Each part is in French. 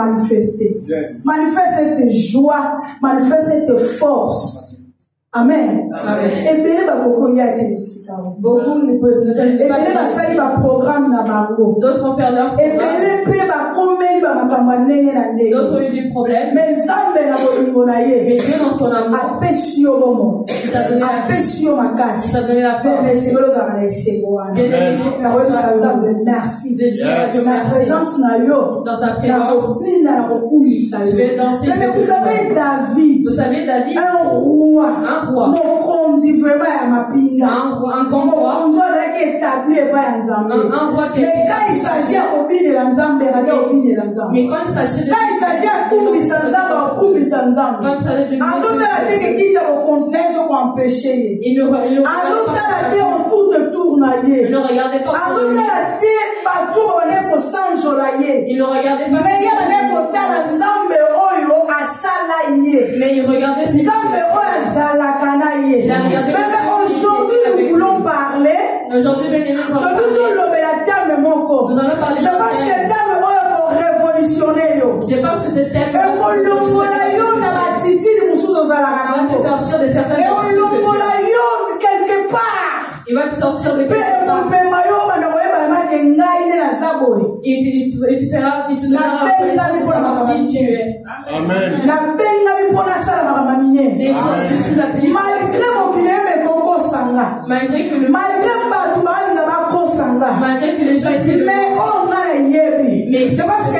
manifester. Yes. Manifeste cette joie, manifeste cette force. Amen. Amen. Et bien, beaucoup ne peuvent pas. d'autres ont fait leur programme. D'autres ont eu des problèmes. Mais Dieu dans son amour, il t'a donné la force. Merci de Dieu à Dieu ma présence dans sa présence. Je vais danser. Mais vous savez David, un roi, un roi qui mais quand il s'agit de mais quand il s'agit de il ne regardait pas il ne regardait pas mais il regardait ses aujourd'hui nous voulons parler aujourd'hui nous allons parler je pense que thème pour révolutionner je pense que ce thème va te sortir de certaines quelque part il va te sortir de quelque part et il te donnera qui tu es. Amen. Je suis appelé malgré que les gens essaient de mais c'est parce que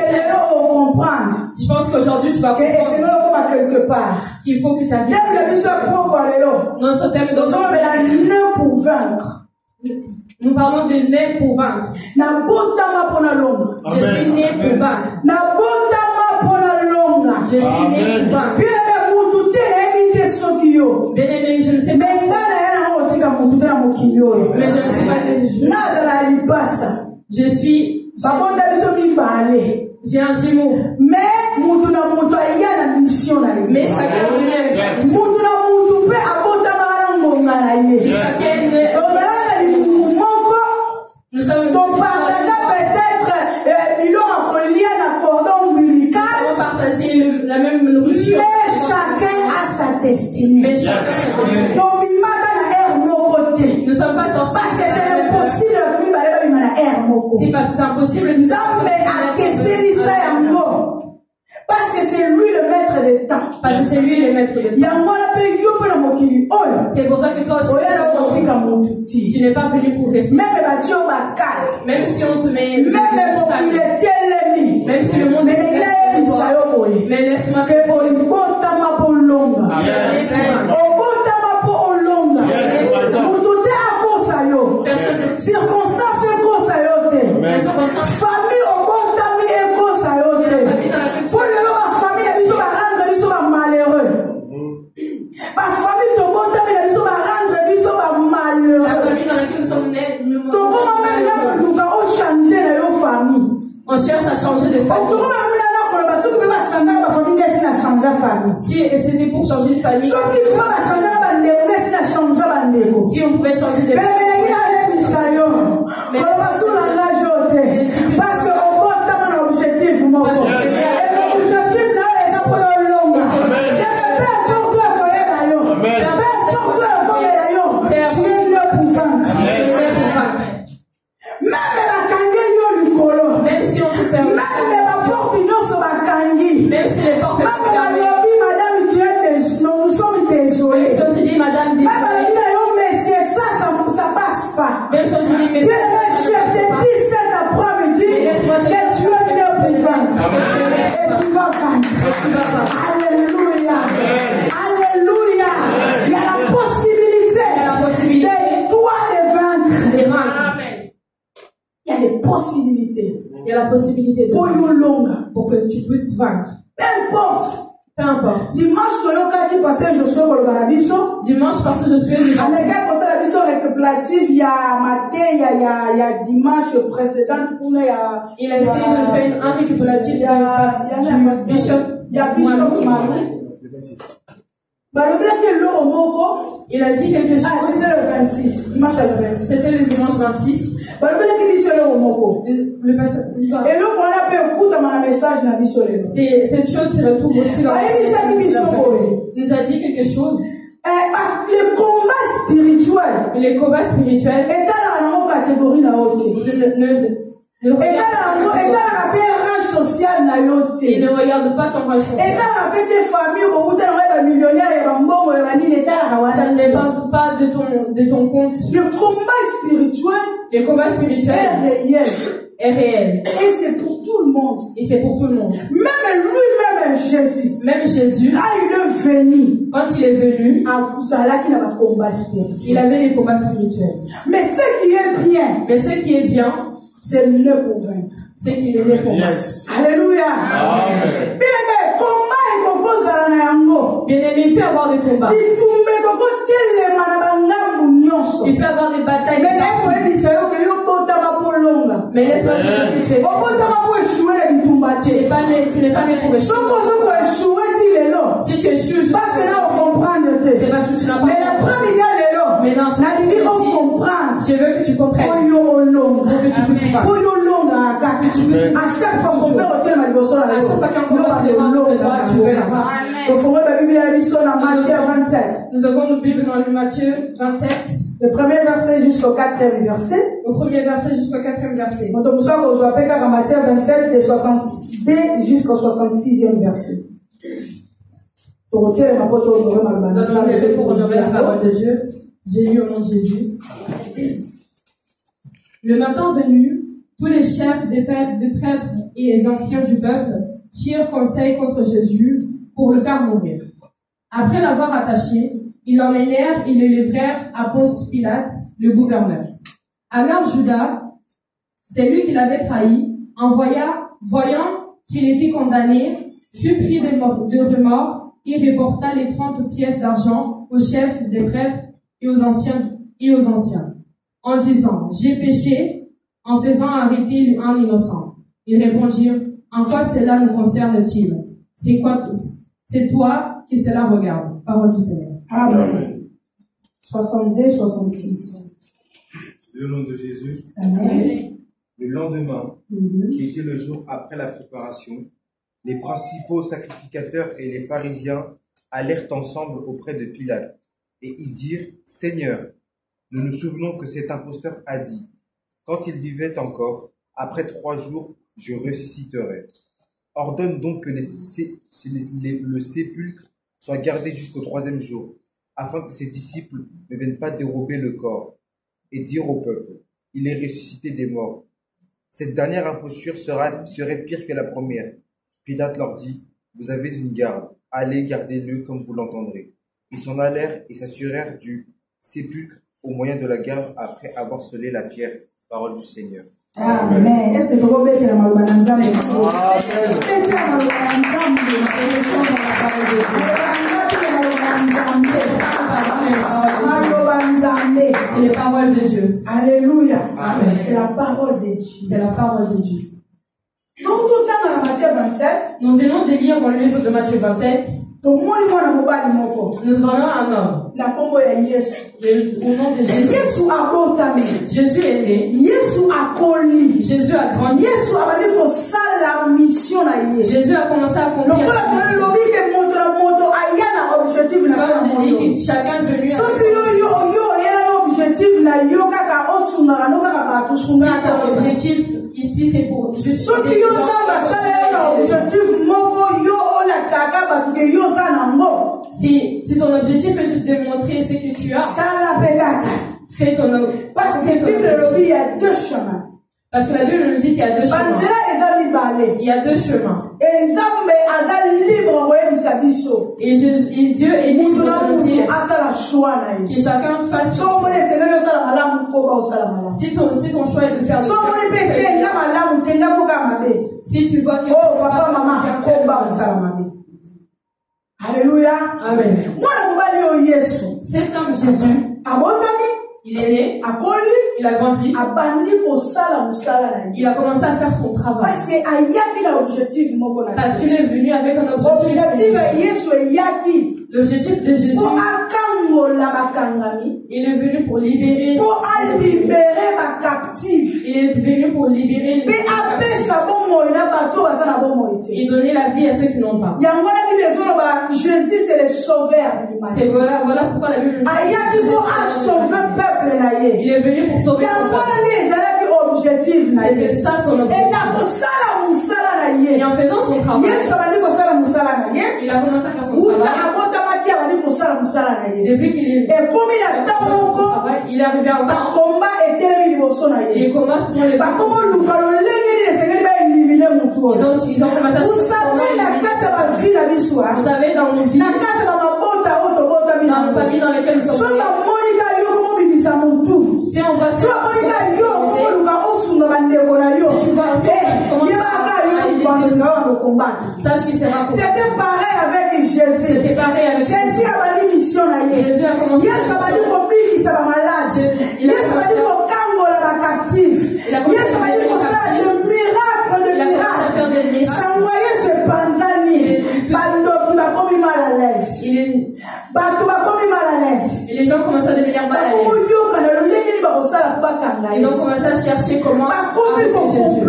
je pense qu'aujourd'hui tu vas comprendre quelque part qu'il faut que tu habites. Notre thème pour vaincre. Nous parlons de né pour vaincre. Je suis né pour vaincre. Je suis né pour vaincre. Bien-aimé, je ne sais pas. Mais je ne suis pas je suis. J'ai un jumeau. Mais chacun vient avec sa mission. Et chacun nous sommes partager la même nourriture. Mais chacun a sa destinée. Mais chacun a sa destinée. Nous ne sommes pas sortis. Parce que c'est impossible. C'est parce que c'est impossible. Parce que c'est lui le maître des temps. Parce que c'est lui le maître des temps. C'est pour ça que toi aussi, tu n'es pas venu pour rester. Même si on te met, même si le monde est mais laisse-moi te circonstance famille pour le famille malheureux. Ma famille malheureux. La famille dans laquelle nous sommes nés, on cherche à changer de famille. Si c'était pour changer de famille, si on pouvait changer de famille, parce que on vote dans un objectif. Même si on te ferme, même si les portes sont fermées, nous sommes désolés. Même si on te dit, madame, mais ça passe pas. Même si on te dit, mais je te dis cet après-midi que tu es né pour vaincre. Et tu vas vaincre. Alléluia. Alléluia. Il y a la possibilité de toi de vaincre. Il y a des possibilités. Il y a la possibilité de pour que tu puisses vaincre. Peu importe. Dimanche, parce que je suis il y a matin, il y a dimanche précédent. Il a essayé de faire un récapitulatif du Bishop. Il y a Bishop Malou. Il a dit quelque chose. Ah, c'était le 26. Dimanche le 26. C'était le dimanche 26. Le pasteur. Et là, on a pu écouter un message dans le cette chose se retrouve aussi dans Il nous a dit quelque chose. Les combats spirituels. Les combats spirituels. Et dans la catégorie na haute. Et dans la range sociale na haute. Il ne regarde pas ton range social. Et dans la des familles où tu es millionnaire et bambon et vanille. Ça ne dépend pas de ton compte. Le combat spirituel. Les combats spirituels est réel. Et c'est pour tout le monde. Et c'est pour tout le monde. Même lui-même Jésus. Même Jésus. Quand il est venu. Quand il est venu. Il avait combat spirituel. Il avait des combats spirituels. Mais ce qui est bien. Mais ce qui est bien. C'est né pour vaincre. C'est qu'il est né pour vaincre. Alléluia. Amen. Bien-aimé, il peut avoir des combats. Il peut avoir des batailles. Mais laisse-moi te dire que tu es pas né pour échouer. Si tu échoues, c'est parce que tu n'as pas compris. Mais non, je veux que tu comprennes. Pour que tu puisses pas. À chaque fois qu'on commence les mains de droit, tu verras. Nous avons nos Bibles dans le Matthieu 27. Le premier verset jusqu'au 4e verset. Au premier verset jusqu'au 4e verset. Matthieu 27 de 62 jusqu'au 66e verset. Nous allons lever pour honorer la parole de Dieu. J'ai lu au nom de Jésus. Le matin venu, tous les chefs des prêtres et les anciens du peuple tirent conseil contre Jésus pour le faire mourir. Après l'avoir attaché, ils l'emmenèrent et le livrèrent à Ponce Pilate, le gouverneur. Alors Judas, c'est lui qui l'avait trahi, voyant qu'il était condamné, fut pris de remords et reporta les 30 pièces d'argent aux chefs des prêtres et aux anciens, en disant, j'ai péché en faisant arrêter un innocent. Ils répondirent, en quoi cela nous concerne-t-il? C'est toi qui cela regarde. Parole du Seigneur. Amen. 62, 66. Le nom de Jésus. Amen. Le lendemain, qui était le jour après la préparation, les principaux sacrificateurs et les pharisiens allèrent ensemble auprès de Pilate, et ils dirent, Seigneur, nous nous souvenons que cet imposteur a dit, quand il vivait encore, après 3 jours, je ressusciterai. Ordonne donc que le sépulcre soit gardé jusqu'au 3e jour, afin que ses disciples ne viennent pas dérober le corps, et dire au peuple, il est ressuscité des morts. Cette dernière imposture serait pire que la première. Pilate leur dit, vous avez une garde, allez gardez-le comme vous l'entendrez. Ils s'en allèrent et s'assurèrent du sépulcre au moyen de la garde après avoir scellé la pierre. Parole du Seigneur. Amen. Est-ce que tu peux mettre la malbananza? Amen. C'est les paroles de Dieu. Alléluia. Amen. C'est la parole de Dieu. C'est la parole de Dieu. Donc, tout le temps dans Matthieu 27, nous venons de lire dans le livre de Matthieu 27. Nous voyons un homme. Au nom de Jésus. Jésus est né. Jésus a grandi. Jésus a commencé à accomplir sa mission. Comme je dis, chacun est venu avec son objectif. Ici, c'est pour juste si ton objectif est juste de montrer ce que tu as, fais ton objectif. Parce que la Bible il y a 2 chemins. Parce que la Bible nous dit qu'il y a 2 chemins. Il y a 2 chemins. Et Dieu est libre de nous dire que chacun fasse son choix. Si ton choix est de faire si tu vois que Alléluia. Amen. Cet homme Jésus, il est né, il a grandi, il a commencé à faire son travail. Parce qu'il est venu avec un objectif. L'objectif de Jésus, Il est venu pour libérer. Pour libérer ma captive. Il est venu pour libérer les captifs. Et donner la vie à ceux qui n'ont pas. Jésus c'est le sauveur de l'humanité. Voilà pourquoi la Bible dit. Il est venu pour sauver son peuple. C'était ça son objectif. Et en faisant son travail, il a commencé à faire son travail. Depuis qu'il est il est arrivé en temps. Les combats sont les combats. Ils ont commencé à se vous savez, dans nos vies, dans nos familles dans lesquelles nous sommes nés, si on va faire sache qu'il sera combattu. C'était pareil avec Jésus. C'était pareil avec Jésus a une mission. Jésus a commencé à malade. Il a commencé à captif. Il a commencé à faire des miracles. S'envoyer ce panzani. Et les gens commencent à devenir mal à l'aise. Ils ont commencé à chercher comment arrêter Jésus.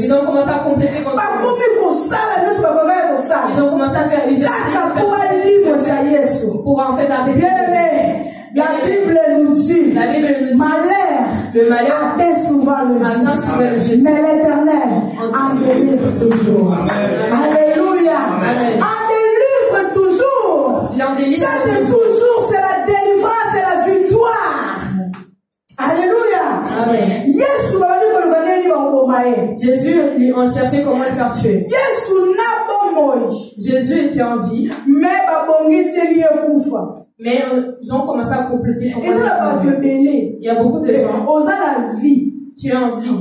Ils ont commencé à compléter contre lui. Ils ont commencé à faire pour en fait arrêter Jésus. La Bible nous dit, le malheur atteint souvent le juste, mais l'Éternel en délivre toujours. Alléluia. En délivre toujours. Ça toujours, c'est la délivrance, c'est la victoire. Alléluia. Jésus, on cherchait comment le faire tuer. Jésus était en vie. Mais les gens commençaient à compléter. Il y a beaucoup de gens. Tu es en vie.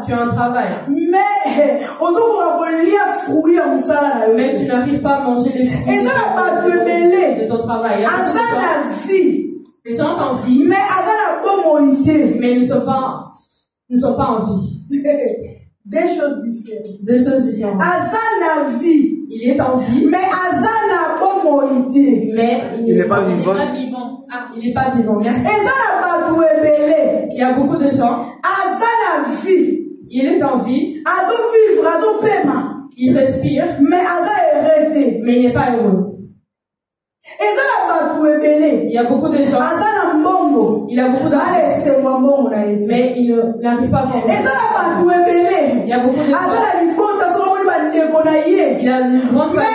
Tu as un travail. Mais tu n'arrives pas à manger les fruits de ton travail. Ils sont en vie. Mais ils ne sont pas en vie. Deux choses différentes. Il est en vie. Mais il n'est pas vivant. Ah, il n'est pas vivant. Merci. Il y a beaucoup de gens. Il est en vie. Il respire. Mais il n'est pas heureux. Il y a beaucoup de gens. Il a beaucoup d'argent. Mais il n'arrive pas à s'en rendre. Il y a beaucoup de gens. Il a une grande famille.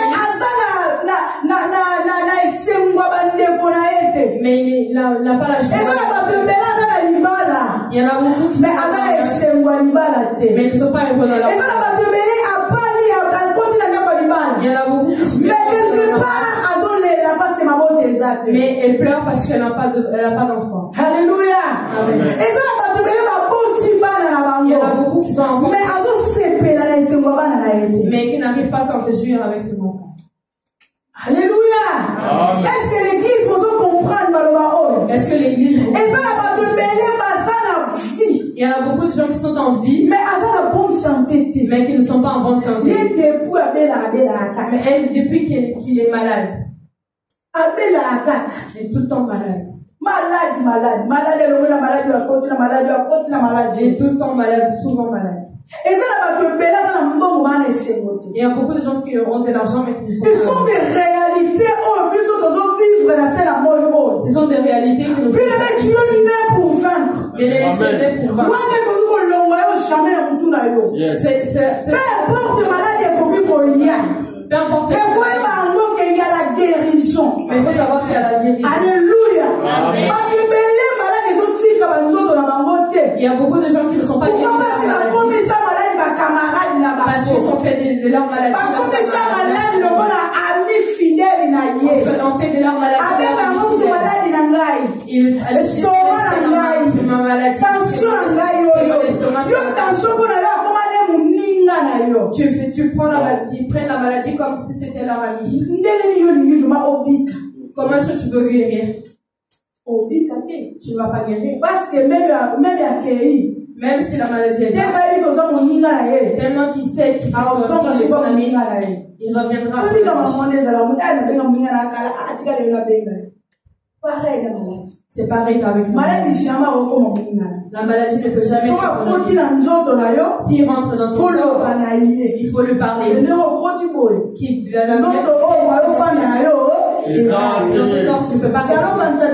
Mais il n'a pas la joie. Il y en a beaucoup qui sont mais ils ne sont pas heureux dans leur vie. Il y en a beaucoup qui sont mais elle pleure parce qu'elle n'a pas d'enfant. Alléluia. Amen. Il y en a beaucoup qui sont enfants mais qui n'arrivent pas à s'en réjouir avec ses enfants. Alléluia. Est-ce que l'église vous comprend? Est-ce que l'église vous il y en a beaucoup de gens qui sont en vie mais qui ne sont pas en bonne santé. Mais elle, depuis qu'il est malade, il est tout le temps malade. Il est tout le temps malade, souvent malade. Il y a beaucoup de gens qui ont de l'argent mais qui ne sont pas. Ce sont des réalités ce sont des réalités que nous vivons. Dieu n'est pour vaincre. Dieu n'est pour vaincre. Peu importe maladie pour vivre il y a. Peu importe. Mais il y a la guérison. Mais il faut savoir qu'il y a la guérison. Alléluia. Il y a beaucoup de gens qui ne sont pas guéris de leur maladie. Parce qu'ils ont fait de leur maladie. On fait de leur maladie. Ma maladie. Tu prends la maladie, ils prennent la maladie comme si c'était leur ami. Comment est-ce que tu veux guérir? Tu ne vas pas guérir. Parce que même Même si la maladie est là, tellement qu'il sait qu'il est ton ami, il reviendra sur c'est pareil qu'avec nous. La maladie ne peut jamais s'il rentre dans ton corps, il faut lui parler. Qui dans ton corps, tu ne peux pas faire. Parce que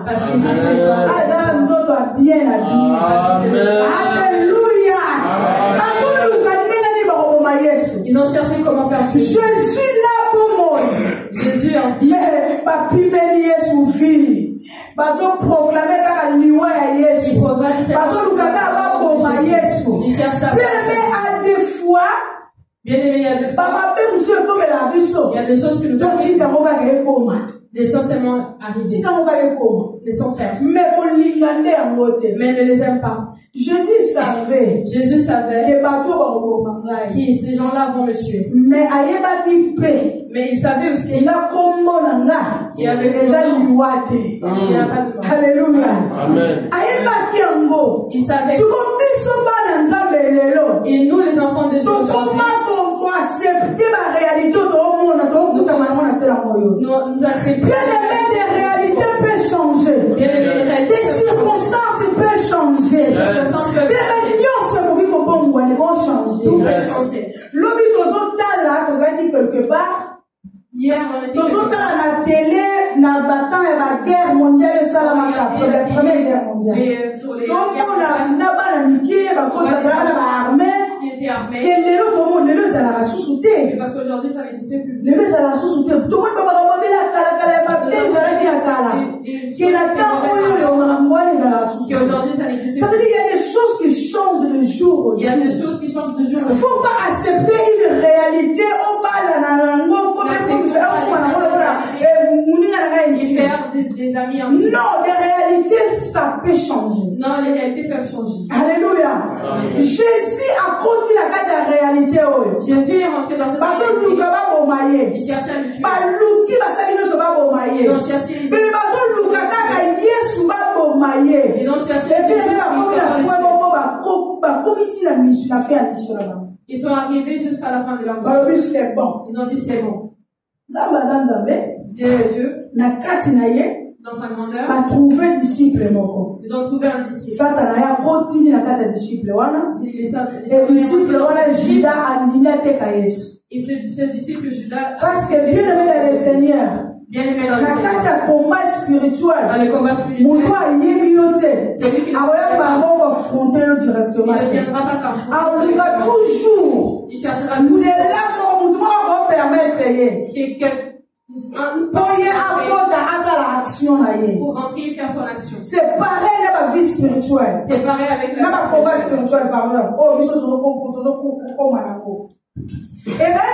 parce qu'ils sont alléluia. Ils ont cherché comment faire tuer. Jésus là pour moi. Jésus en vie. Mais pas piper Yesu fille. Parce que proclamer qu'à liwa Yesu. Parce que nous kaka ba pour Yesu. Il cherche à. Bien à des fois. Bien aimé, il y a des fois. Il y a des choses que nous avons. Des choses seulement arrivées. Les sont faites. Mais ne les aime pas. Jésus savait que ces gens-là vont me tuer. Mais il savait aussi qu'il n'y a pas de mort. Alléluia. Amen. Il savait. Et nous, les enfants de Dieu, aujourd'hui, nous acceptons. Bien aimé, des réalités peuvent changer. Des circonstances peuvent changer. Bien aimé, tout peut changer. L'objet quelque part. Hier, on était la télé, na battant et la guerre mondiale, ça la première guerre mondiale. Donc, on a qui était armé. Parce qu'aujourd'hui, ça n'existait plus. Tout le monde Qu'aujourd'hui, ça n'existe plus. Ça veut dire qu'il y a des choses qui changent de jour au jour. Il y a des choses qui changent de jour. Il ne faut pas accepter une réalité au bas de faire des amis en dessous. Non, les réalités, ça peut changer. Non, les réalités peuvent changer. Alléluia. Jésus a continué à faire la réalité. Jésus est rentré dans cette réalité. Il cherchait à le tuer. Ils ont cherché. Ils ont cherché. Ils sont arrivés jusqu'à la fin de leur mission. Ils ont dit c'est bon. Dieu, dans sa grandeur, ils ont trouvé un disciple. Et ce disciple Judas, parce que bien aimé dans le Seigneur, bien aimé dans le combat spirituel, dans les combats spirituels, c'est lui qui il ne viendra pas toujours. Il cherchera toujours. Pour rentrer et faire son action. C'est pareil dans la vie spirituelle. C'est pareil avec la combat spirituel, pardon. Et bien,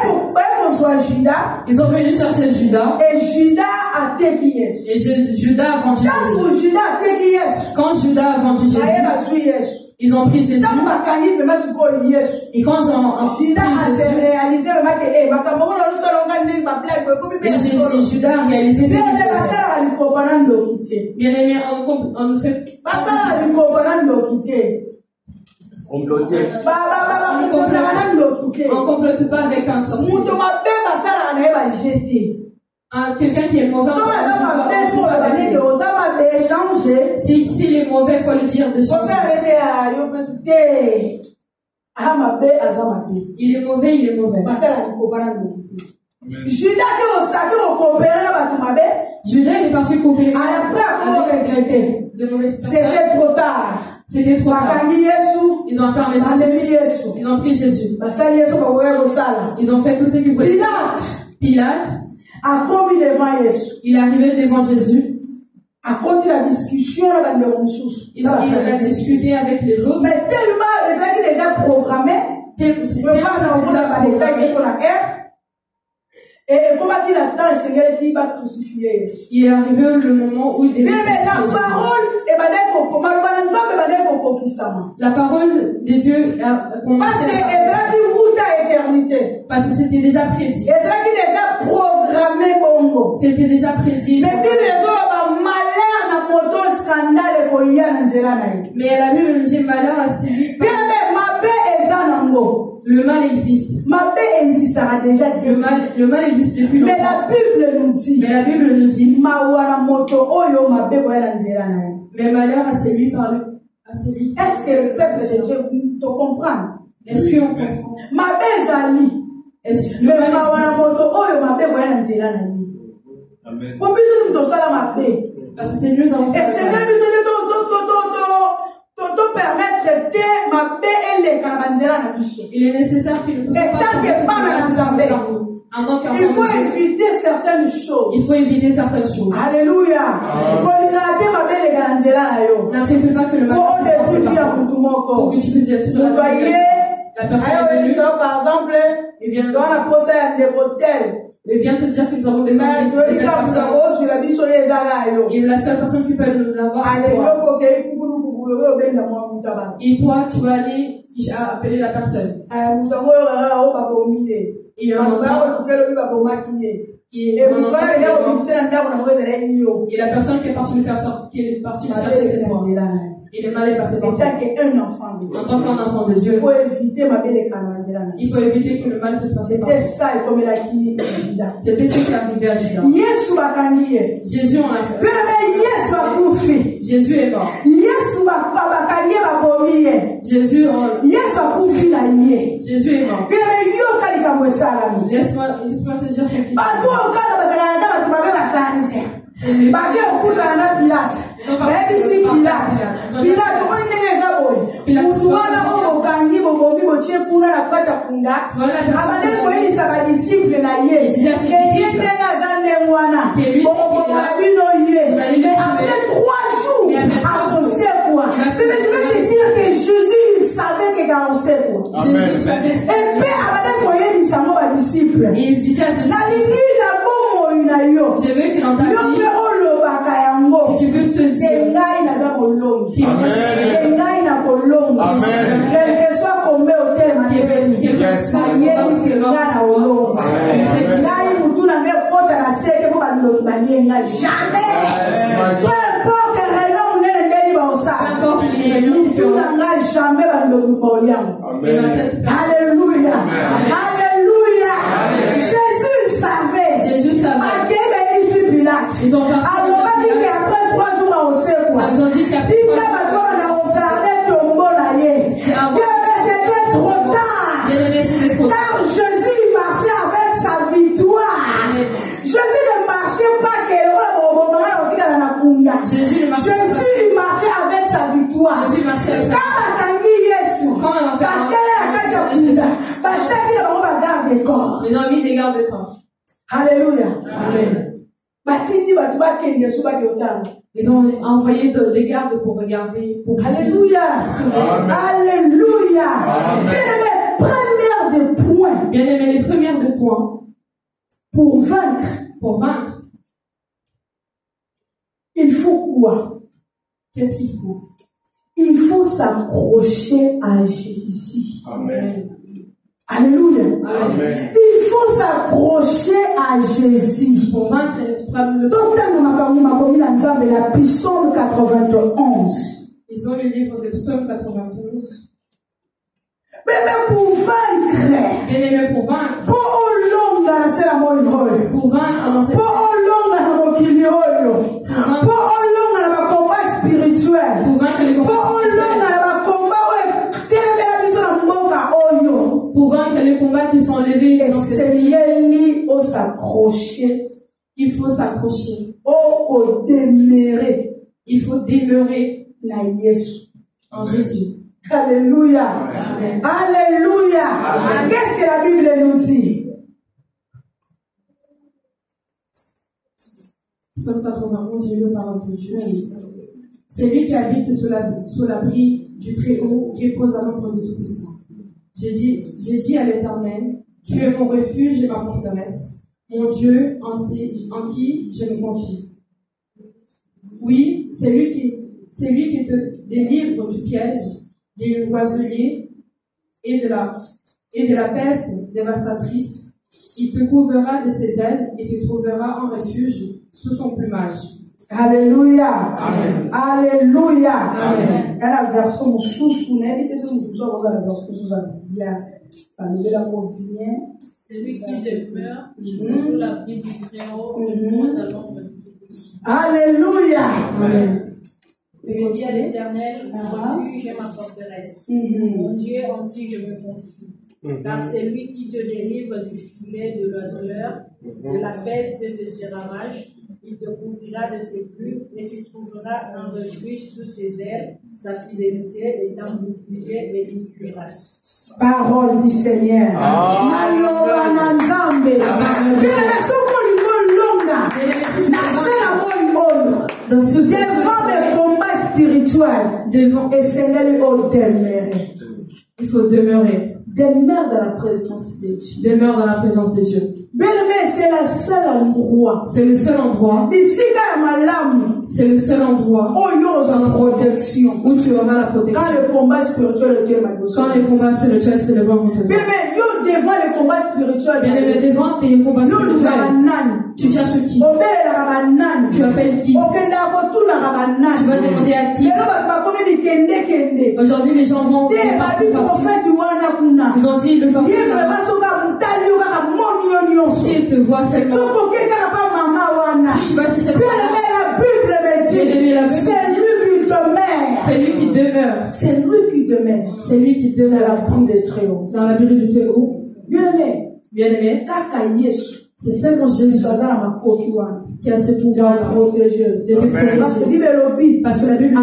ils sont venus chercher Judas. Et Judas a attaqué Jésus. Et Judas a vendu Jésus. Quand Judas a vendu Jésus, ils ont pris Jésus. Et quand ils ont pris Jésus, et Judas a réalisé ce qu'il faisait. Bien aimé, on nous fait comploter. On ne complote pas avec un sorcier. Quelqu'un qui est mauvais, s'il est mauvais, il faut lui dire de changer. Il est mauvais, il est mauvais. Judas est parti coopérer. C'était trop tard. C'était trop tard. Ils ont fermé Jésus. Ils ont pris Jésus. Ils ont fait tout ce qu'ils voulaient. Pilate a commis devant Jésus. Il est arrivé devant Jésus. A continué la discussion il a discuté avec les autres. Mais tellement les gens qui déjà programmés. Et comment il attend le Seigneur qui va crucifier Jésus. Il est arrivé le moment où il devait. Mais la parole de Dieu a commencé. Parce que c'était déjà prédit. C'était déjà prédit. Mais la Bible nous dit malheur à celui. Le mal existe. Le mal existe depuis longtemps. Mais la Bible nous dit. Mais malheur à celui par le. Est-ce que le peuple de Dieu te comprend? Est-ce qu'on comprend? Est-ce que le mal Amen. Parce que c'est mieux en fait. Et Seigneur, il est nécessaire qu'il nous il faut éviter certaines choses. Il faut éviter certaines choses. Alléluia. N'accepte pas que le mal pour que tu puisses détruire la personne est venue. Par exemple, il vient te dire que nous avons besoin de personnes. Il est la seule personne qui peut nous avoir. Et toi, tu vas aller appeler la personne. Et la personne qui est partie lui faire sortir, qui est partie lui chercher ses poids. Il est mal passé par toi. En tant qu'un enfant de Dieu, il faut éviter que le mal puisse passer par toi. C'était ce qui est arrivé à Judas. Jésus en a fait. Jésus est mort. Jésus est mort. Laisse-moi te dire quelque et il disait à ce je veux que dans ta vie, tu puisses te dire quel que soit combien au terme, jamais. Peu importe les réunions, jamais. Alléluia. Alléluia. Jésus savait. Ils ont parti. Après 3 jours, on sait quoi. Ils ont dit qu'après 3 jours, c'était trop tard. Car Jésus marchait avec sa victoire. Jésus ne marchait pas Jésus marchait avec sa victoire. Ils ont mis des gardes de corps. Alléluia. Amen. Ils ont envoyé des gardes pour regarder. Alléluia. Alléluia. Bien aimé, les premières de points. Pour vaincre. Il faut quoi? Qu'est-ce qu'il faut? Il faut s'accrocher à Jésus. Amen. Alléluia. Amen. Il faut s'accrocher à Jésus. Pour vaincre, la Psaume 91. Ils ont le livre de Psaume 91. Mais pour vaincre. Bien aimé, pour vaincre. Pour vaincre dans cette spirituel. Pour vaincre les combats pour vaincre les combats qui sont levés. Et c'est lié au s'accrocher. Il faut s'accrocher. Au demeurer. Il faut demeurer en Jésus. Alléluia. Amen. Alléluia. Qu'est-ce que la Bible nous dit? Psaume 91, je lis la parole de Dieu. C'est lui qui habite sous l'abri du Très-Haut, repose à l'ombre du Tout-Puissant. J'ai dit à l'Éternel, tu es mon refuge et ma forteresse, mon Dieu en qui je me confie. Oui, c'est lui qui te délivre du piège, des oiseliers et de la peste dévastatrice. Il te couvrira de ses ailes et te trouvera en refuge sous son plumage. Alléluia. Amen. Alléluia. Amen. Il y a la version sous la version celui qui demeure sous l'abri du Très-Haut repose à l'ombre du Tout-Puissant. Alléluia. Amen. Je dis à l'Éternel, mon refuge et ma forteresse, mon Dieu en qui je me confie. Car c'est lui qui te délivre du filet de l'oiseleur, de la peste et de ses ravages. Il te couvrira de ses plumes et tu trouveras un refuge sous ses ailes. Sa fidélité est un bouclier et une cuirasse. Parole du Seigneur. Devant les combats spirituels, et Seigneur demeurer. Il faut demeurer. Demeure dans la présence de Dieu. Demeure dans la présence de Dieu. C'est le seul endroit. C'est le seul endroit. C'est le seul endroit où tu auras la protection. Quand le combat spirituel se lève contre toi. Devant les combats spirituels. Bien aimé, devant tes combats spirituels. Tu cherches qui? Tu appelles qui? Tu vas demander à qui? Aujourd'hui, les gens vont. Ils ont dit le prophète. S'il te voit seulement. Si tu vas chercher la Bible me dit, c'est lui qui demeure. C'est lui qui demeure. C'est lui qui demeure. Dans l'abri du Très-Haut. Dans l'abri du Très-Haut. Bien-aimé. Bien-aimé. C'est seulement Jésus qui a ce pouvoir de te protéger. Parce que la Bible dit,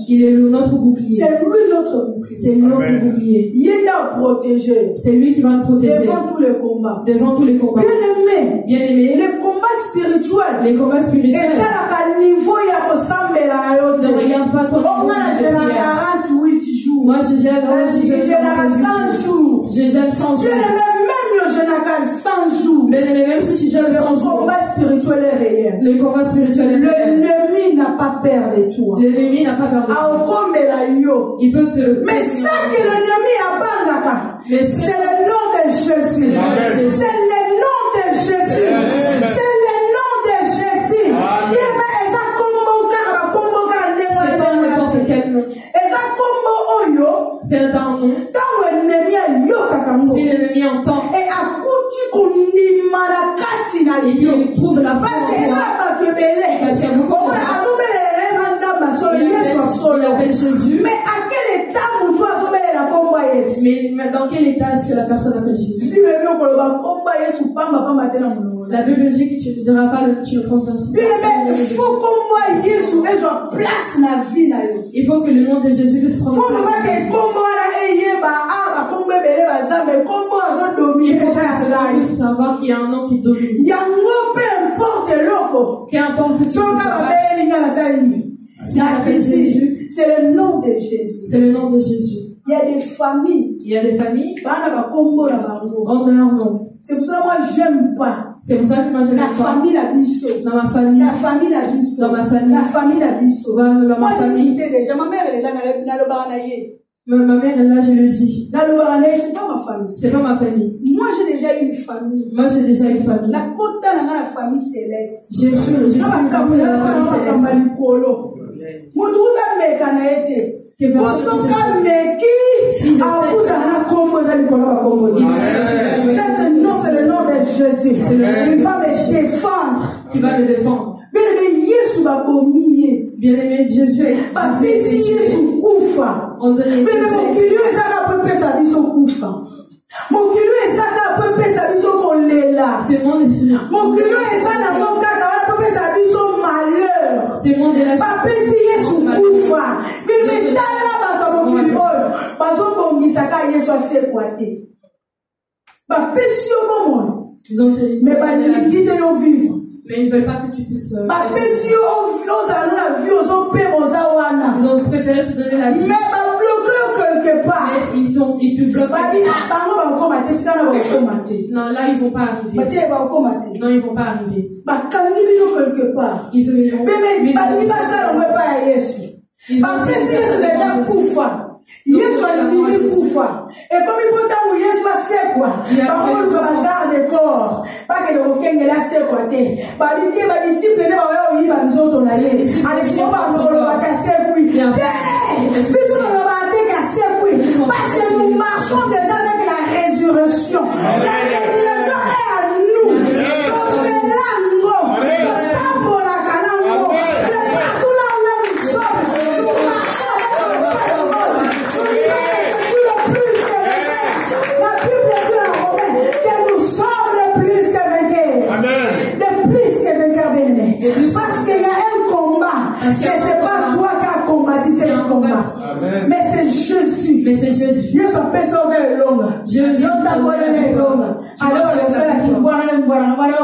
il est notre bouclier. C'est lui notre bouclier. C'est notre bouclier. Il est protégé. C'est lui qui va nous protéger. Devant tous les combats. Devant tous les combats. Bien-aimé. Bien-aimé. Les combats spirituels. Les combats spirituels. Ne regarde pas ton niveau de prière. 48 jours. Moi, je gêne 100 jours. Je gêne 100 jours. Je n'ai qu'à 100 jours. Mais même si tu gênes 100 jours. Le combat spirituel est réel. Le combat spirituel est réel. L'ennemi n'a pas peur de toi. L'ennemi n'a pas peur de toi. Il peut te. Mais ça que l'ennemi a pas, c'est le nom de Jésus. C'est le nom de Jésus. C'est le nom de Jésus. C'est pas n'importe quel nom. C'est un nom. Si l'ennemi entend et qu'il trouve la foi en toi, parce qu'il y a beaucoup de gens, il appelle Jésus. Mais à quel état pour toi mais dans quel état est-ce que la personne appelle Jésus? La Bible dit que tu ne diras pas tu le prends ainsi. Il faut que le nom de Jésus puisse prendre place. Il faut que puisse savoir qu'il y a un nom qui domine. Qu'importe ce si on appelle Jésus, c'est le nom de Jésus. C'est le nom de Jésus. Il y a des familles. Il y a des familles. En leur nom. C'est pour ça que moi j'aime pas. C'est pour ça que moi je n'aime pas. La famille la bisso. Dans ma famille. La famille la bisso. Dans ma famille. La famille la bisso. Dans ma famille. Déjà ma mère elle est là dans le baranaïe. Ma mère est là, je le dis. Dans le baranaïe, c'est pas ma famille. C'est pas ma famille. Moi j'ai déjà une famille. Moi j'ai déjà une famille. La côte dans la famille céleste. Je suis une famille de la famille céleste. C'est le nom de Jésus. Il va me défendre. Tu vas me défendre. Bien-aimé, Jésus est on donne c'est mon défi. C'est mon défi. Ils ont mais ils ne veulent pas que tu puisses. Ils ont préféré te donner la vie. Quelque part. Mais ils te bloquent. Non, là ils vont pas arriver. Non, ils vont pas arriver. Quelque part. Ils ont Yesu alimini kufa. Et comme il peut où Yesu va sekwa. Par contre, je regarde corps. trésor. Pas que le requin est là, c'est quoi t'es. Babité, ma disciple, ne va pas y va nous autres aller. Allez, c'est pas nous le va casser puis. Puis nous le va casser puis. Parce que nous marchons dedans avec la résurrection. La résurrection est à nous. Donc c'est là, le temps pour la canango. C'est partout là où nous sommes. Nous marchons avec le Père. Nous sommes le plus que vainqueurs. La Bible dit en Romains que nous sommes le plus que vainqueurs. Amen. Le plus que vainqueurs, bien-aimés. Parce qu'il y a un combat. Mais ce n'est pas toi qui as combattu ce combat. Mais c'est Jésus. Mais c'est Jésus. Dieu s'appelle sauver l'homme. Je t'a donné l'homme. Alors, c'est ça qui voit la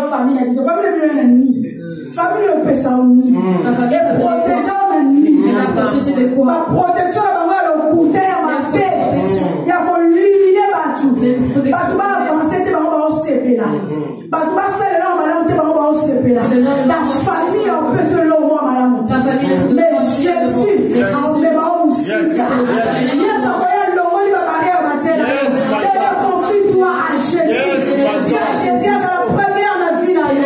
famille. La famille est un nid. Famille est un ça au nid. La famille est protégée en nid. Elle a protégé de quoi? La protection, le couteau, ma paix. Il y a qu'on éliminer Batou. Batou va avancer, t'es pas au CP là. Batou va s'aider là, madame, t'es pas au CP là. Ta famille, on peut se le voir, madame. Ta famille, mais Jésus, on ne va pas aussi. Confie-toi à Jésus. Jésus, c'est la première vie dans la vie.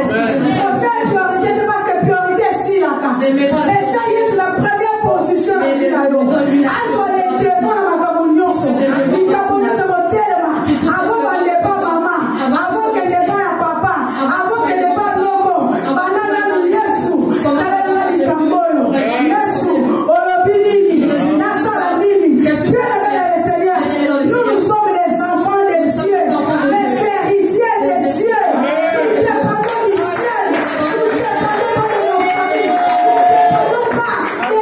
Priorité, parce que priorité, c'est là. Mais Jésus, c'est la première position dans la vie. Alors, les devant dans ma communion, communion, c'est mon tellement. Avant qu'on départ maman, avant qu'elle départ papa, avant qu'elle départ loco, banana Yesu, banana Litambolo, Yesu, Olobini, Nasa la Bini. Dieu le Seigneur. Nous sommes les enfants de Dieu, les héritiers de Dieu. Nous ne dépendons du ciel, nous ne dépendons pas de nos familles, nous ne dépendons pas de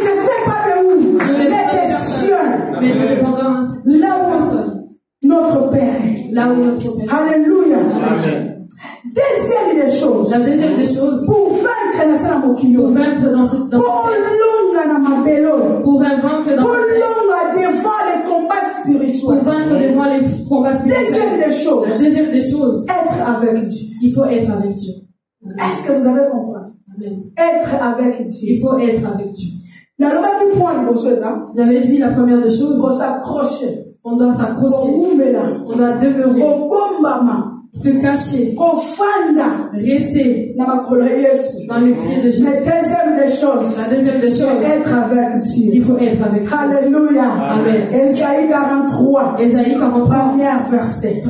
je ne sais pas de où, mais des cieux. Mais nous dépendons là où notre Père est. Là où notre Père. Alléluia. Amen. Deuxième des choses. La deuxième des choses. Pour vaincre dans cette mokilo. Pour vaincre dans cette pour longa dans ma bello. Pour vaincre dans pour longa devant les combats spirituels. Pour vaincre devant les combats spirituels. Deuxième des choses. La deuxième des choses. Être avec Dieu. Il faut être avec Dieu. Est-ce que vous avez compris? Amen. Être avec Dieu. Il faut être avec Dieu. J'avais dit la première des choses. On s'accrocher. On doit s'accrocher. On doit demeurer. Se cacher. Rester dans le pied de Jésus. La deuxième des choses. Être avec Dieu. Il faut être avec Dieu. Alléluia. Amen. Ésaïe 43. Ésaïe 43. Premier verset.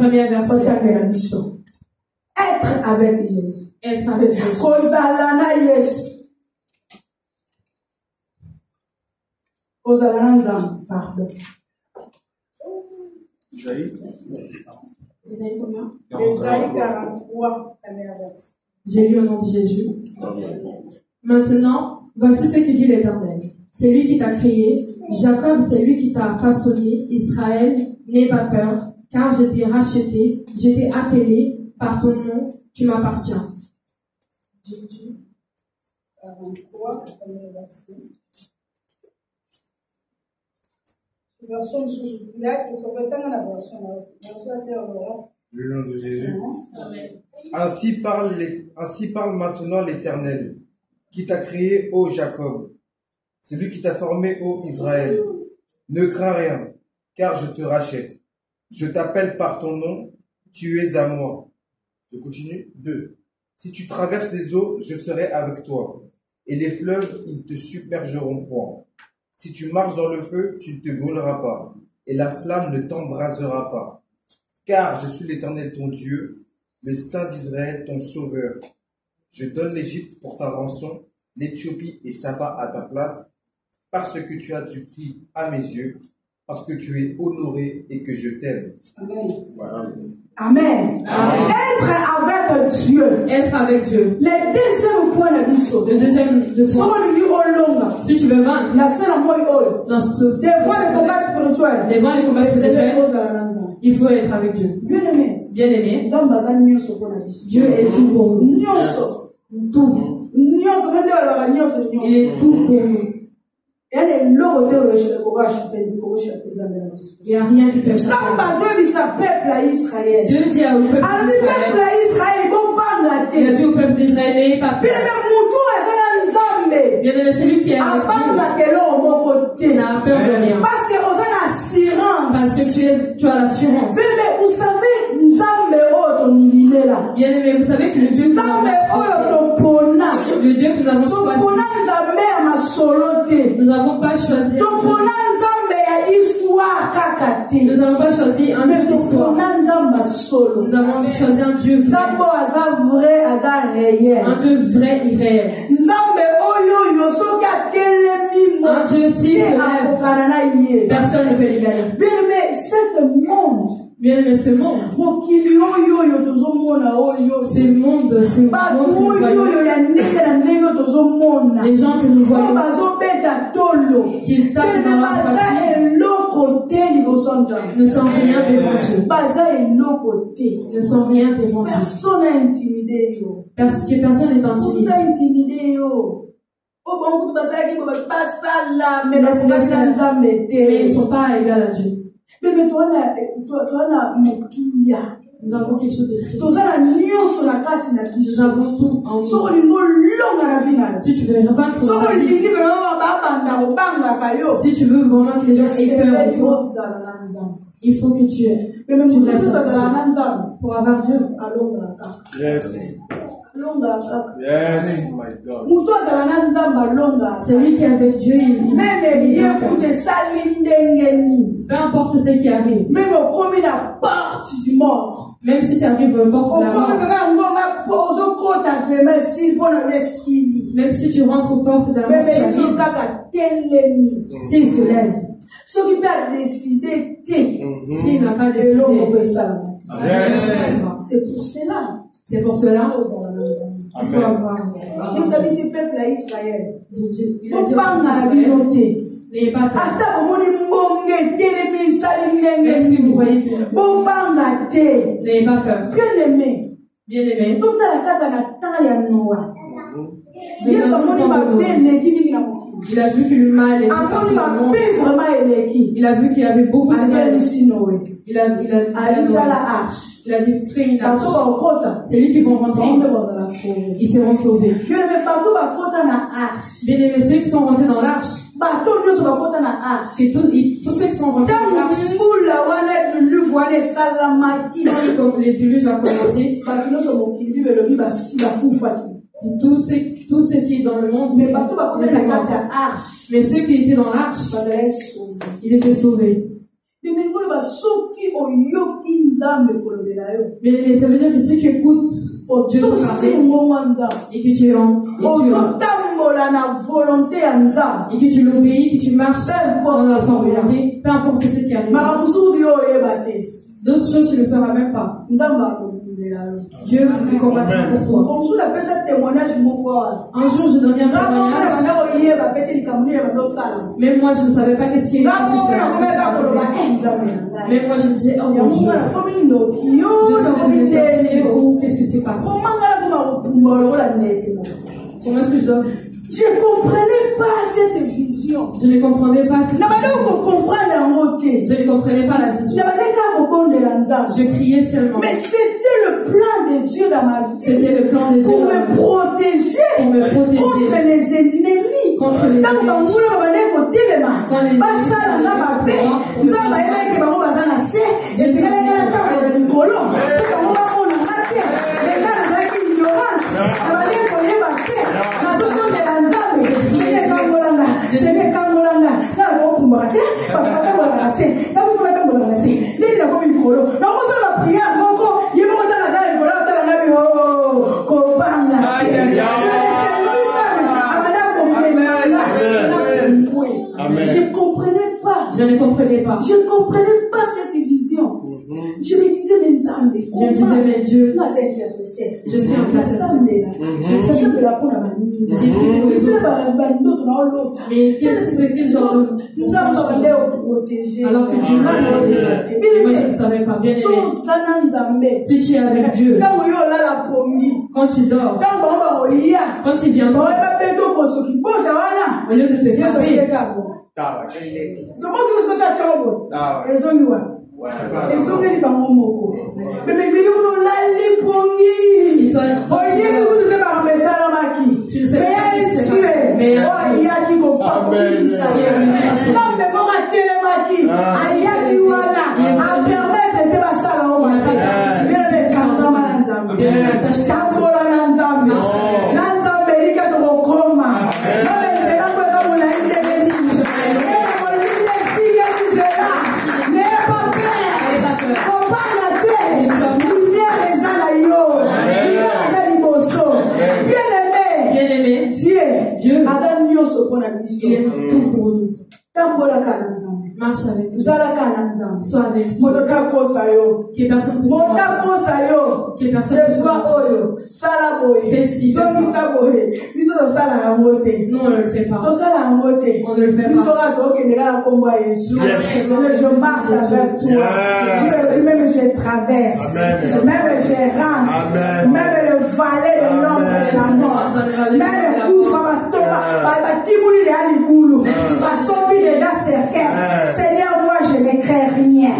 Être avec Jésus. Être avec Jésus. Pardon. Ésaïe combien? Ésaïe 43, premier verset. J'ai lu au nom de Jésus. Amen. Maintenant, voici ce que dit l'Éternel. C'est lui qui t'a créé. Jacob, c'est lui qui t'a façonné. Israël, n'aie pas peur, car je t'ai racheté, je t'ai appelé par ton nom, tu m'appartiens. 43, premier verset. Version de le nom de Jésus. Ainsi parle maintenant l'Éternel, qui t'a créé, ô Jacob. C'est lui qui t'a formé, ô Israël. Ne crains rien, car je te rachète. Je t'appelle par ton nom, tu es à moi. Je continue. 2. Si tu traverses les eaux, je serai avec toi. Et les fleuves, ils ne te submergeront point. Si tu marches dans le feu, tu ne te brûleras pas, et la flamme ne t'embrasera pas. Car je suis l'Éternel ton Dieu, le Saint d'Israël ton Sauveur. Je donne l'Égypte pour ta rançon, l'Éthiopie et Saba à ta place, parce que tu as du prix à mes yeux, parce que tu es honoré et que je t'aime. Amen. Voilà. Amen. Amen. Être avec Dieu. Être avec Dieu. Le deuxième point de vue. Le deuxième point. Si tu veux vaincre. La seule moi devant les combats spirituels. Devant les combats spirituels. Il faut être avec Dieu. Bien aimé. Bien aimé. Dieu est tout pour nous. Tout. Il est tout pour nous. Il n'y a rien qui peut faire. Dieu dit au peuple d'Israël. Il a dit au peuple d'Israël, n'ayez pas peur. Bien aimé, c'est lui qui est avec Dieu. N'a peur de rien. Parce que tu as l'assurance. Vous savez, Bien aimé, vous savez que le Dieu que nous avons choisi, nous n'avons pas choisi nous n'avons pas choisi un Dieu d'histoire. Nous avons choisi un Dieu vrai. Un Dieu vrai et réel. Un Dieu s'il se lève, personne ne peut l'égaler. Bien aimé, ce monde, les gens que nous voyons, qui tapent dans leur patrie, ne sont rien devant Dieu. Ne sont rien devant Dieu. Parce que personne n'est intimidé. Mais ils ne sont pas égaux à Dieu. Nous avons quelque chose de précieux. Nous avons tout en nous. Si tu veux vaincre la vie, si tu veux vraiment que les gens aient peur de toi, il faut que tu restes pour avoir Dieu. Yes. Yes, my God. Celui qui est avec Dieu, peu importe ce qui arrive. Même si tu arrives au bord de la mort. Même si tu rentres aux portes de la mort, s'il se lève. S'il n'a pas décidé. C'est pour cela. C'est pour cela. Il faut avoir. Il a dit n'ayez pas peur. Même si vous voyez bien. N'ayez pas peur. Bien aimé. Il a vu que le mal était partout dans le monde. Il a vu qu'il y avait beaucoup de mal. Il a dit créer une arche. C'est lui qui vont rentrer. Ils seront sauvés. Bien aimé, ceux qui sont rentrés dans l'arche. Tous ceux qui sont rentrés dans l'arche. Quand les déluges ont commencé. Tout ce qui est dans le monde n'était mort. Mais ceux qui étaient dans l'arche, ils étaient sauvés. Mais ça veut dire que si tu écoutes Dieu parler et que tu et que tu l'obéis, que tu marches dans la volonté, peu importe ce qui arrive. D'autres choses, tu ne le sauras même pas. Dieu me combattra pour toi. Un jour, je donnais un témoignage. Même moi, je ne savais pas qu'est-ce qui est. Même moi, je me disais, oh mon Dieu, je suis devenu sorcier ou qu'est-ce que c'est passé? Comment est-ce que je dois? Je ne comprenais pas cette vision. Je ne comprenais pas cette vision. Je ne comprenais pas la vision. Je criais seulement. Mais c'était le plan de Dieu dans ma vie. C'était le plan de Dieu pour me protéger contre les ennemis. Contre les ennemis. Je ne comprenais pas. Je ne comprenais pas cette vision. Je me disais, mais Dieu, je suis intercesseur. Je prie la pour la famille. J'ai prié pour les autres. Mais quel genre de nous avons protégé. Alors que Dieu m'a protégé. Et moi, je ne savais pas bien aimer. Si tu es avec Dieu, quand tu dors, quand tu viens, au lieu de te frapper, tu ne sais pas, mais tambola na nzambe na nzambe elika tokokoma nabe nzela mpo eza molai ndenge nini ena molinde esika nzela neye pape kobanga te lumière eza na yo lumière eza liboso bien aimé Dieu aza nyonso mpo na biso tambolaka na nzambe zalaka na nzambe moto takosa yo moto akosa yo leswa oyo sala boye zongisa boye biso tosala yango te tosala yango te biso kaka tokendeka na nkombo ya Yesu je marche avec toi même je traverse même je rentre même le valet de l'ombre de la mort même kufa batomba batimuli de ya libulu basombi déjà cercueil. Seigneur, moi je ne crains rien.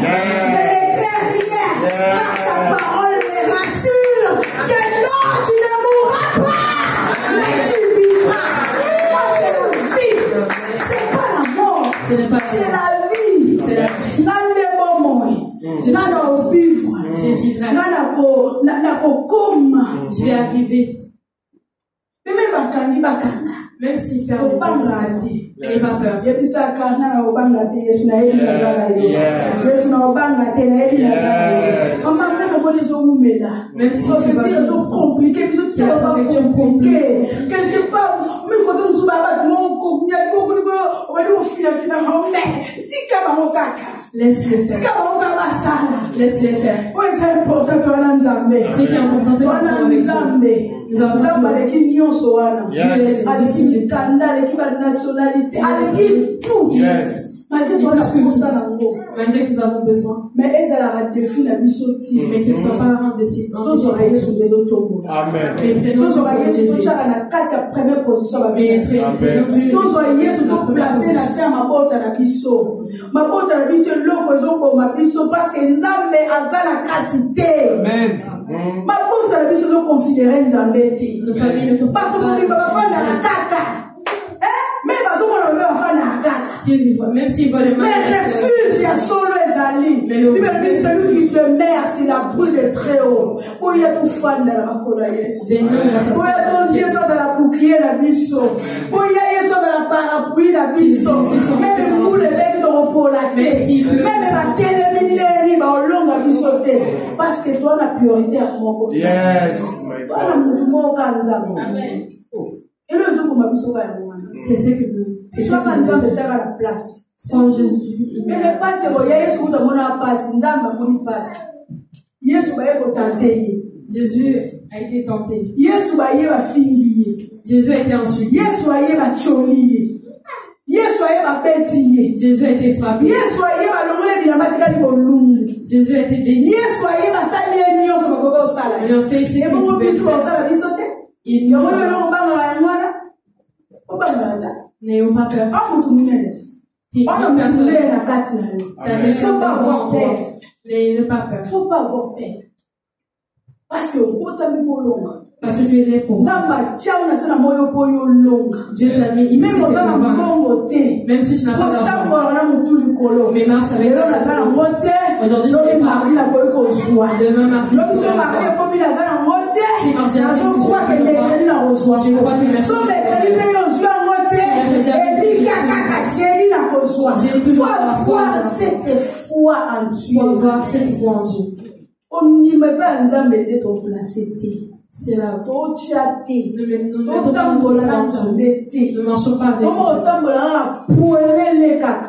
Je ne crains rien. Car ta parole me rassure que non, tu ne mourras pas, mais tu vivras. Moi, c'est la vie. C'est pas la mort. C'est la vie. Dans les moments, dans nos vivre, je vais arriver. Même s'il fait un n'aie pas peur. Même si c'est compliqué, quelque part, même quand on se bat, laisse-le faire. Laisse-le faire. C'est important que ce qui est important, c'est qu'on soit avec toi. Nous avons tout. Malgré que nous avons besoin. Mais qu'ils ne soient pas un défi. Amen. Même s'il voit le mal. Mais refuse, il y a solo ezali. Celui qui demeure sur la bruit de très haut. Où il y a tout fan dans la makolo ya Yesu. Où il y a tout Yesu dans la bouclier la biso. Où il y a Yesu dans la parapluie la biso. Même nous les mecs dans le pôle la tête. Même la télé mineri ba olonga la biso te. Parce que toi la priorité à mon côté. Yes. Toi la mouvement kanzamo. Amen. Et le jour où ma biso va c'est ce que nous. C'est ça quand Dieu te tient à la place. Sans Jésus. Mais le passe, il y a Yesu qui te montre passe. Nzamba moni passe. Yesu va être tenté. Jésus a été tenté. Yesu va y va finir. Jésus a été insulté. Yesu va y va cholier. Yesu va y va pétiller. Jésus a été frappé. Yesu va y va longole bilamatika ni bolungu. Jésus a été béni. Yesu va y va salir nyonso bakoko sala. Et en fait, c'est bon biso sala bisote. Il y a mo yo banga ya ngwana. N'ayons pas peur. Il ne faut pas avoir peur. N'ayez pas peur. Faut pas avoir peur. Parce que Parce que tu es né pour moi. Dieu t'a mis ici. Même si tu n'as pas d'argent. Mais marche avec toi. Aujourd'hui, je vais parler. Demain, mardi, je vais parler. Si mardi, je crois que j'ai toujours la foi. Cette foi en Dieu. Avoir cette foi en Dieu. On n'y met pas un zambé de ton placé. C'est là. Ne marchons pas avec Dieu.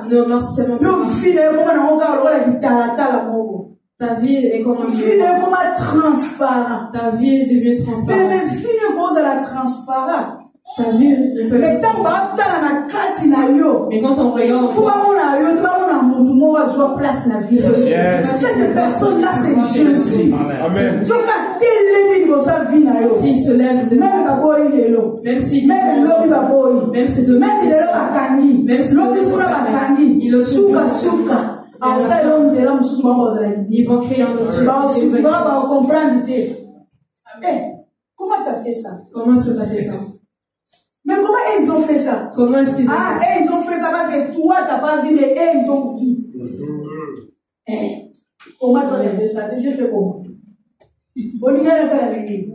Ne marche seulement ta vie est comme un transparent. Ta vie devient transparente. Mais la transparent. Ta vie ne peut mais quand on regarde, cette personne-là, c'est Jésus. Amen. S'il se lève de même si même si de même si il ils vont créer un autre. Comment tu as fait ça? Comment est-ce que tu as fait ça? Mais comment ils ont fait ça? Comment est-ce qu'ils ont fait ça? Ils ont fait ça parce que toi, tu n'as pas vu, mais ils ont vu. Comment tu as fait ça? J'ai fait comment?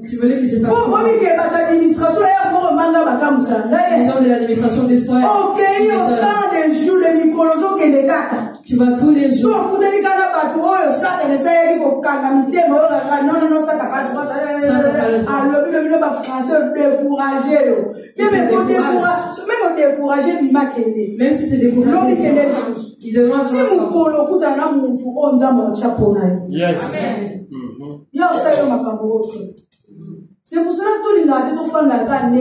Tu voulais que je fasse quoi? Les gens de l'administration, des fois, tu vas tous les jours. Même si tu es découragé, il demande. Yes. C'est pour cela que les gars de faire la canne,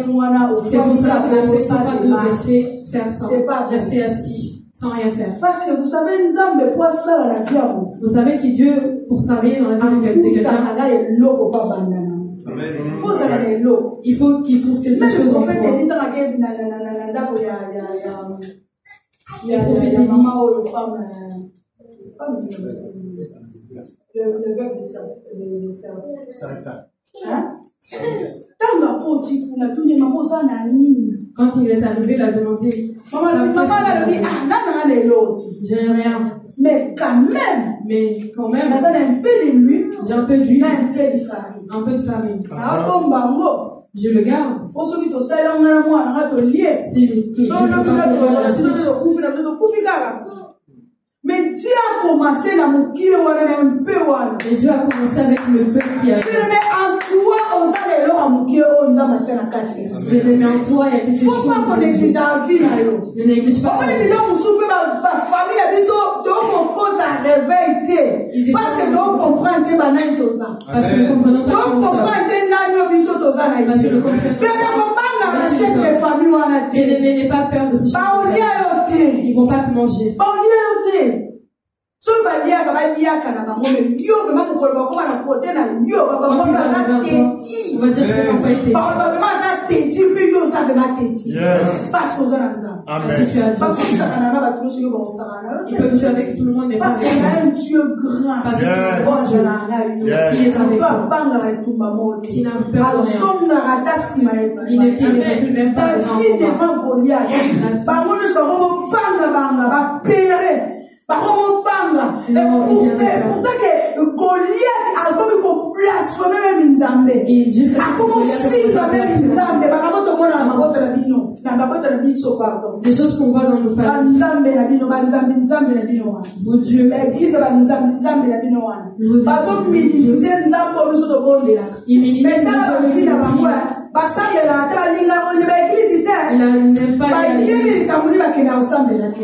c'est pour cela que n'accepte pas de rester faire ça, rester assis sans rien faire. Parce que vous savez, nous avons pour ça la vie à vous. Vous savez que Dieu, pour travailler dans la vie de quelqu'un, il faut qu'il trouve quelque chose en toi. Les prophètes le verbe de Sarita. Quand il est arrivé, il a demandé. Je n'ai rien. Mais quand même, j'ai un peu d'huile, un peu de farine. Je le garde. Mais Dieu a commencé à un peu. Et Dieu a commencé avec le peu qui a. Je le mets en toi, on s'en est là, on Je le mets en toi, il y a quelque chose. Faut pas qu'on néglige la vie. Ne néglige pas. On est déjà on soupe ma famille, la biso, donc on compte à réveiller. Parce que donc on comprend que banane tout ça. Parce que nous comprenons pas. Donc on comprend que nani biso tout ça. Parce que nous comprenons. Mais on pas la chef de famille on a été. Mais n'aie pas peur de ce chef. Ils vont pas te manger. So balia kabaliaka na bango mais yo vraiment mukolo bakoma na côté na yo baba on va dire que c'est en fait baba vraiment ça teti puis yo ça vraiment teti parce que ça na ça si tu as Dieu il peut jouer avec tout le monde mais parce qu'il y a un Dieu grand parce que tu qui est avec toi qui n'a peur de rien il ne recule même pas devant Goliath bango ne seront pas banga pourtant que Goliath a comme blasphémé même Nzambe. A comme fils même Nzambe. Des choses qu'on voit dans nos familles. Vous Dieu. L'église va Nzambe. Il n'aime pas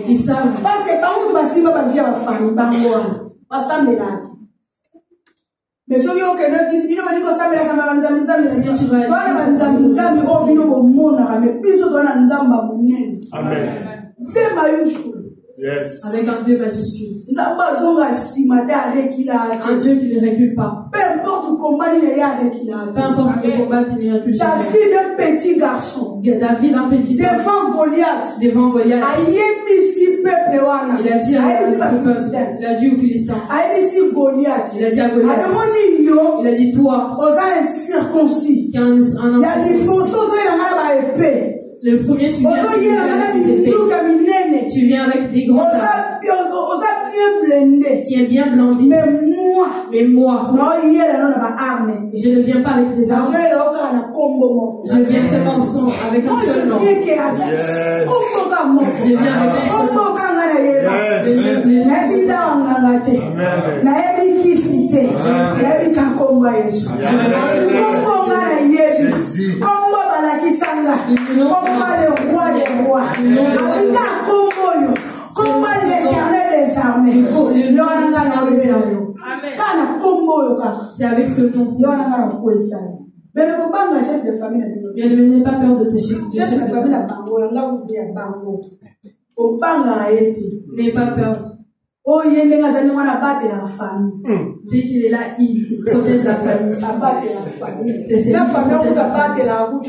ils savent. Parce que quand on va s'y va via la famille, mais si on dit que ça me yes. Avec un Dieu majuscule. Un Dieu qui ne recule pas. Peu importe le combat, il ne recule jamais. David, un petit garçon. David, un petit devant Goliath. Il a dit il a dit aux Philistins. Il a dit à Goliath. Il a dit toi. Incirconcis. Le premier, tu viens avec des grands armes. Qui est bien blindé. Mais moi, je ne viens pas avec des armes. Je viens seulement avec un seul nom. Je viens avec un seul nom. C'est avec ce nom-ci. Mais ne faut pas ma chef de famille. Mais n'aie pas peur de te chef de famille. N'aie pas peur. Oh, il y a des gens qui ont battu la famille. Dès qu'il est là, il protège la famille. La famille, on a battu la route.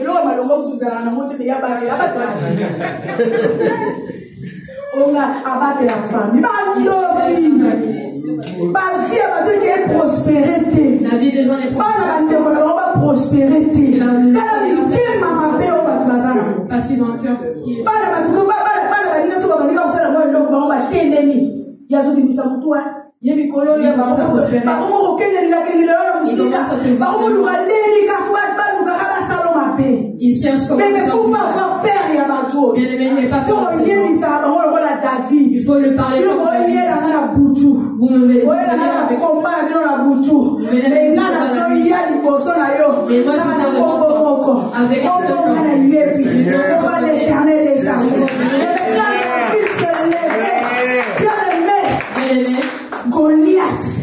On a abattu la famille. La vie est prospérité. La vie des gens est prospérité. Parce qu'ils ont un cœur qui est. Il commence à prospérer. Il cherche comment mais il ne faut pas avoir peur, il y a pas trop. Bien aimé, il n'est pas peur. Il faut le parler comme David. Vous me venez avec mais moi je viens avec l'éternel des armées.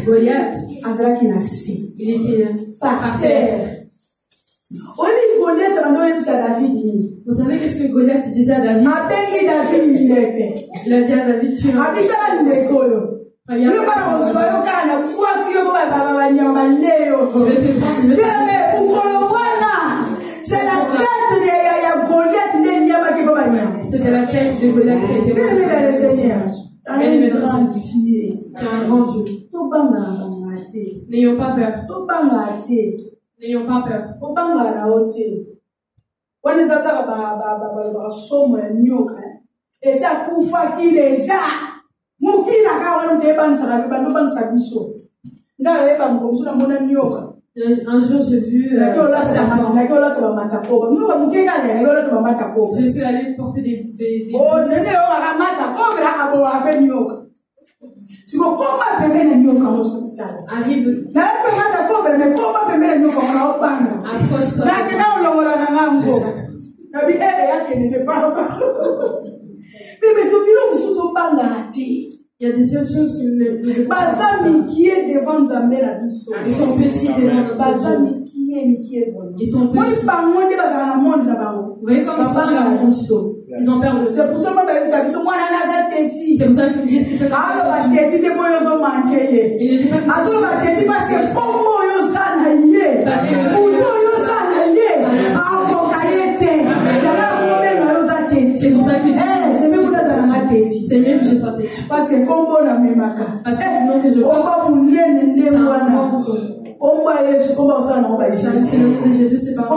Goliath, il était par terre. Vous savez qu'est-ce que Goliath disait à David? Il a dit à David, tu c'est la tête de Goliath. C'était la tête de Goliath qui était mort. Tu es un grand Dieu. N'ayons pas peur. N'ayons pas peur. Un jour, j'ai vu un serpent. Je suis allée porter des arrive. Il y a des choses qui ne ils sont petits devant notre Dieu. Ils sont petits. Vous voyez comme ils sont dans la honte. Ils ont peur de ça. C'est pour ça qu'ils me disent que c'est comme ça. Il ne dit pas que c'est pour ça que c'est mieux que je sois têtu. Parce que le nom que je porte, c'est le nom de Jésus, c'est pas c'est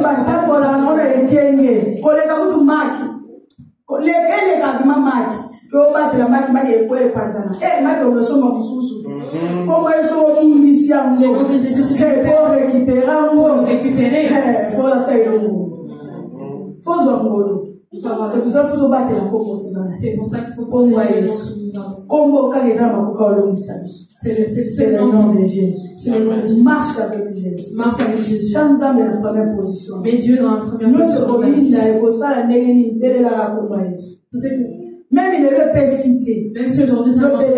pas c'est pour ça qu'il faut protéger c'est le nom de Jésus. C'est le nom de Jésus. Marche avec Jésus. Marche avec Jésus. Mais Dieu dans la première position. Même il ne peut citer. Même si aujourd'hui ça marche pas.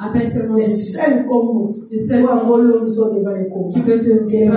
Appelle seulement le seul combo. Le seul combo qui peut te bénir.